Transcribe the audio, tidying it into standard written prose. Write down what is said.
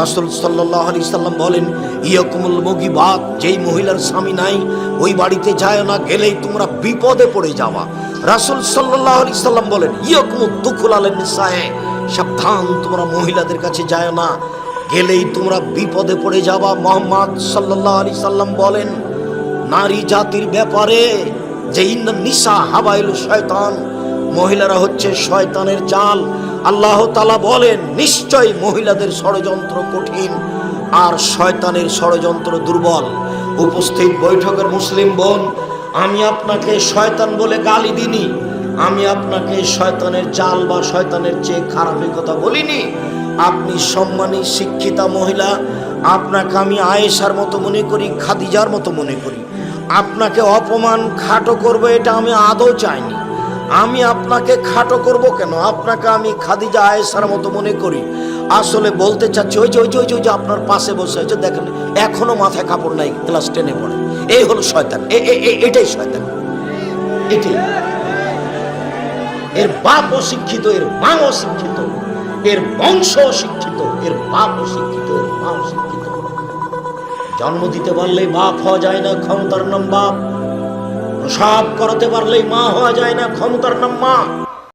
রাসূল সাল্লাল্লাহু আলাইহি সাল্লাম বলেন, ইয়াকুমুল মুগিবাত, যেই মহিলার স্বামী নাই ওই বাড়িতে যায় না, গেলেই তোমরা বিপদে পড়ে যাওয়া। রাসূল সাল্লাল্লাহু আলাইহি সাল্লাম বলেন, ইয়াকুমুদ দুখুল আলান নিসায়ে, সাবধান তোমরা মহিলাদের কাছে যায় না, গেলেই তোমরা বিপদে পড়ে যাওয়া। মুহাম্মদ সাল্লাল্লাহু আলাইহি সাল্লাম বলেন নারী জাতির ব্যাপারে যে ইন্নান নিসা হাবাইলু শয়তান, মহিলারা হচ্ছে শয়তানের জাল। আল্লাহ তাআলা বলেন নিশ্চয় মহিলাদের ষড়যন্ত্র কঠিন আর শয়তানের ষড়যন্ত্র দুর্বল। উপস্থিত বৈঠকের মুসলিম বোন, আমি আপনাকে শয়তান বলে গালি দিনি, আমি আপনাকে শয়তানের জাল বা শয়তানের চেয়ে খারাপের কথা বলিনি। আপনি সম্মানী শিক্ষিতা মহিলা, আপনাকে আমি আয়েশার মতো মনে করি, খাদিজার মতো মনে করি। আপনাকে অপমান খাটো করবো এটা আমি আদৌ চাইনি। আমি আপনাকে খাটো করব কেন? আপনাকে আমি খাদিজা আয়েশার মতো মনে করি। আসলে বলতে চাচ্ছি ওই যে আপনার পাশে বসে আছে দেখেন, এখনো মাথায় কাপড় নাই, ক্লাস 10-এ পড়ে। এই হলো শয়তান, এটাই শয়তান, এটাই। এর বাপ অশিক্ষিত, এর মা অশিক্ষিত, এর বংশ অশিক্ষিত, এর বাপ অশিক্ষিত, এর মা অশিক্ষিত। জন্ম দিতে পারলেই বাপ হওয়া যায় না, ক্ষমতার নাম বাপ। সব করতে পারলেই মা হওয়া যায় না, ক্ষমতার নাম মা।